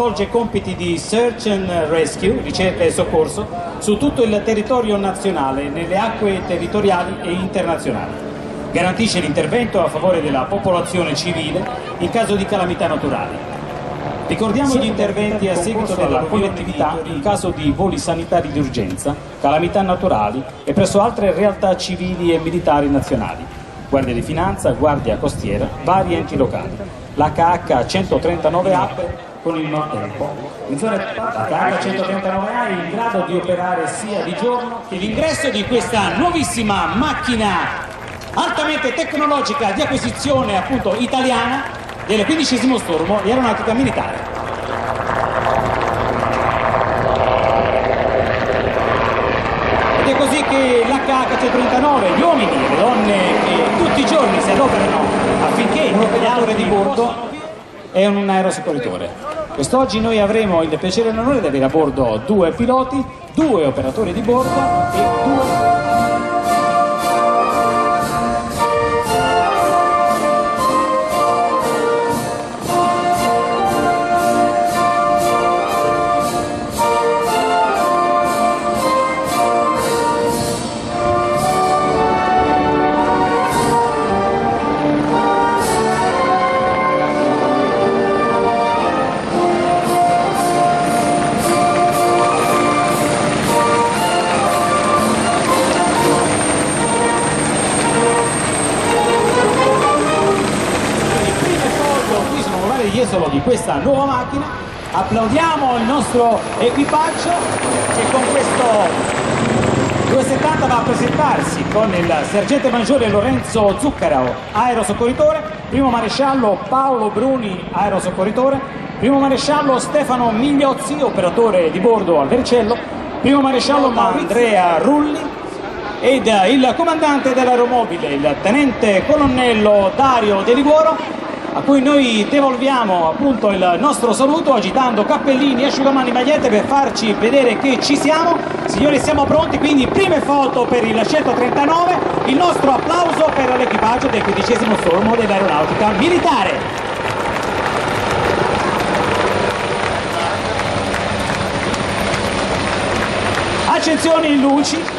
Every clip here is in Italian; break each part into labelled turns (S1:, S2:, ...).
S1: svolge compiti di search and rescue, ricerca e soccorso, su tutto il territorio nazionale, nelle acque territoriali e internazionali. Garantisce l'intervento a favore della popolazione civile in caso di calamità naturali. Ricordiamo gli interventi a seguito della collettività in caso di voli sanitari di urgenza, calamità naturali e presso altre realtà civili e militari nazionali, Guardia di Finanza, Guardia Costiera, vari enti locali. L'HH 139A con il nottempo. L'HH 139A è in grado di operare sia di giorno che l'ingresso di questa nuovissima macchina altamente tecnologica di acquisizione appunto italiana del 15° stormo di aeronautica militare. Ed è così che l'HH-139, gli uomini e le donne che tutti i giorni si adoperano affinché il operatore di bordo è un aerosoccorritore. Quest'oggi noi avremo il piacere e l'onore di avere a bordo 2 piloti, 2 operatori di bordo e 2... di questa nuova macchina. Applaudiamo il nostro equipaggio che con questo 270 va a presentarsi con il sergente maggiore Lorenzo Zuccarao, aerosoccorritore, primo maresciallo Paolo Bruni, aerosoccorritore, primo maresciallo Stefano Migliozzi, operatore di bordo al Vercello, primo maresciallo Andrea Rulli ed il comandante dell'aeromobile, il tenente colonnello Dario De Liguoro, a cui noi devolviamo appunto il nostro saluto agitando cappellini, asciugamani, magliette per farci vedere che ci siamo. Signori, siamo pronti, quindi prime foto per il 139, il nostro applauso per l'equipaggio del 15° stormo dell'aeronautica militare. Accensioni, luci.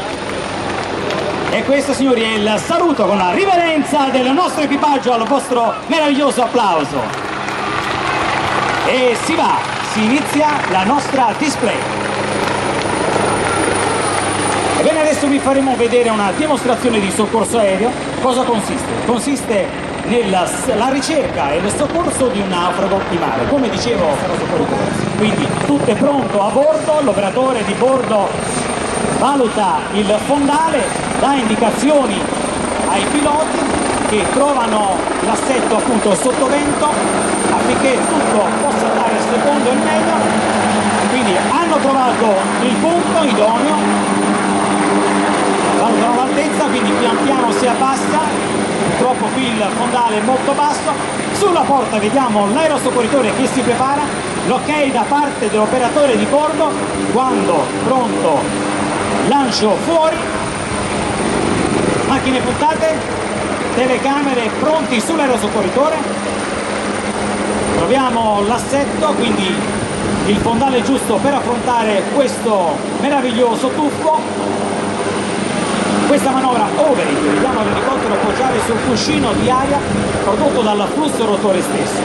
S1: E questo, signori, è il saluto con la riverenza del nostro equipaggio al vostro meraviglioso applauso. E si inizia la nostra display. Ebbene, adesso vi faremo vedere una dimostrazione di soccorso aereo. Cosa consiste? Consiste nella ricerca e il soccorso di un naufrago in mare, come dicevo, quindi tutto è pronto a bordo, l'operatore di bordo valuta il fondale, dà indicazioni ai piloti che trovano l'assetto appunto sottovento affinché tutto possa andare secondo il meglio. Quindi hanno trovato il punto idoneo, valutano l'altezza, quindi pian piano si abbassa, purtroppo qui il fondale è molto basso. Sulla porta vediamo l'aerosoccorritore che si prepara, l'ok da parte dell'operatore di bordo, quando pronto lancio fuori, macchine puntate, telecamere pronti sull'aerosoccorritore, troviamo l'assetto, quindi il fondale giusto per affrontare questo meraviglioso tuffo, questa manovra overhead, vediamo l'elicottero poggiare sul cuscino di aria prodotto dal flusso rotore stesso,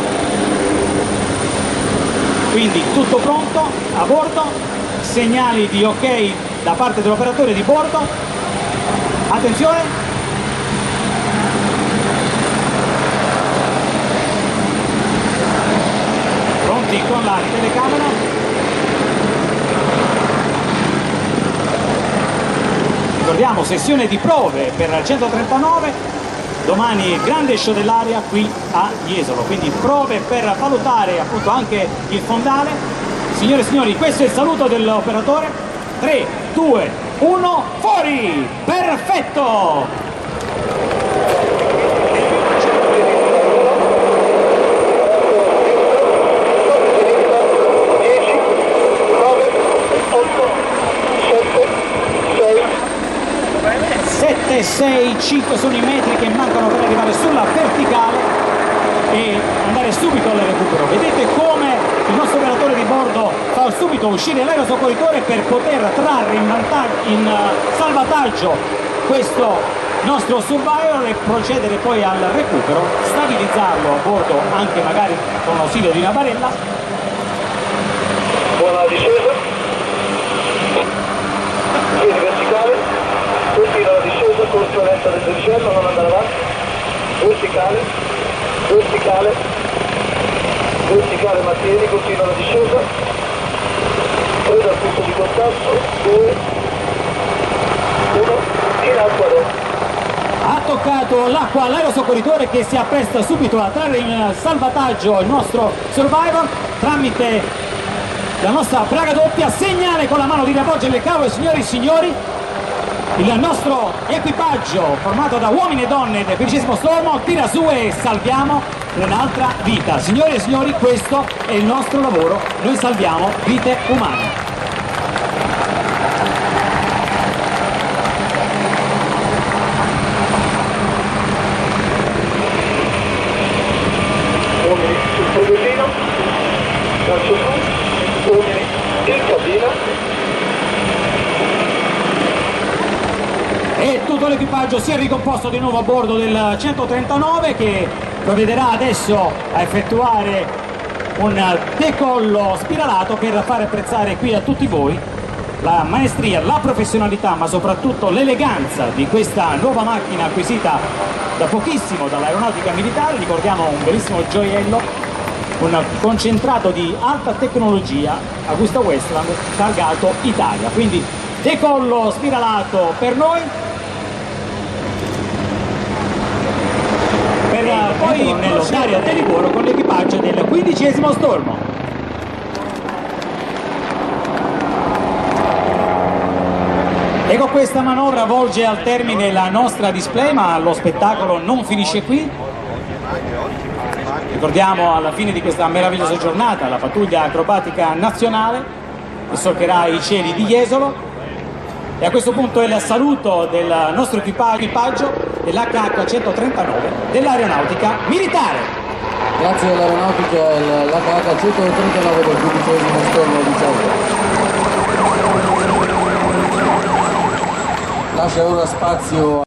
S1: quindi tutto pronto a bordo, segnali di ok da parte dell'operatore di bordo. Attenzione, pronti con la telecamera, ricordiamo sessione di prove per il 139, domani grande show dell'aria qui a Jesolo, quindi prove per valutare appunto anche il fondale. Signore e signori, questo è il saluto dell'operatore. 3, 2, 1, fuori! Perfetto! Sette, 6, 5 sono i metri che mancano per arrivare sulla verticale. e andare subito al recupero. Vedete come il nostro operatore di bordo fa subito uscire l'aerosoccorritore per poter trarre in salvataggio questo nostro Survivor e procedere poi al recupero, stabilizzarlo a bordo anche magari con l'ausilio di una barella.
S2: Buona discesa, piedi verticale, continua la discesa, corso lenta del venticello, non andare avanti, verticale, verticale, verticale, mantieni, continua la discesa, presa il punto di contatto, 2, 1, in acqua adesso.
S1: Ha toccato l'acqua l'aerosoccorritore che si appresta subito a trarre in salvataggio il nostro Survivor tramite la nostra braga doppia, segnale con la mano di riavvolgere il cavo. Signori e signori, il nostro equipaggio formato da uomini e donne del 15° stormo tira su e salviamo un'altra vita. Signori e signori, questo è il nostro lavoro, noi salviamo vite umane.
S2: Sul progettino, calcio su, uomini in cabina.
S1: E tutto l'equipaggio si è ricomposto di nuovo a bordo del 139 che provvederà adesso a effettuare un decollo spiralato per fare apprezzare qui a tutti voi la maestria, la professionalità ma soprattutto l'eleganza di questa nuova macchina acquisita da pochissimo dall'aeronautica militare. Ricordiamo un bellissimo gioiello, un concentrato di alta tecnologia Augusta Westland targato Italia, quindi decollo spiralato per noi per poi procedere a Deliboro con l'equipaggio del 15° stormo. E con questa manovra volge al termine la nostra display, ma lo spettacolo non finisce qui. Ricordiamo alla fine di questa meravigliosa giornata la pattuglia acrobatica nazionale che solcherà i cieli di Jesolo, e a questo punto il saluto del nostro equipaggio dell'HH 139 dell'aeronautica militare.
S3: Grazie all'aeronautica l'HH 139 del 15° stormo 18. Lascia ora spazio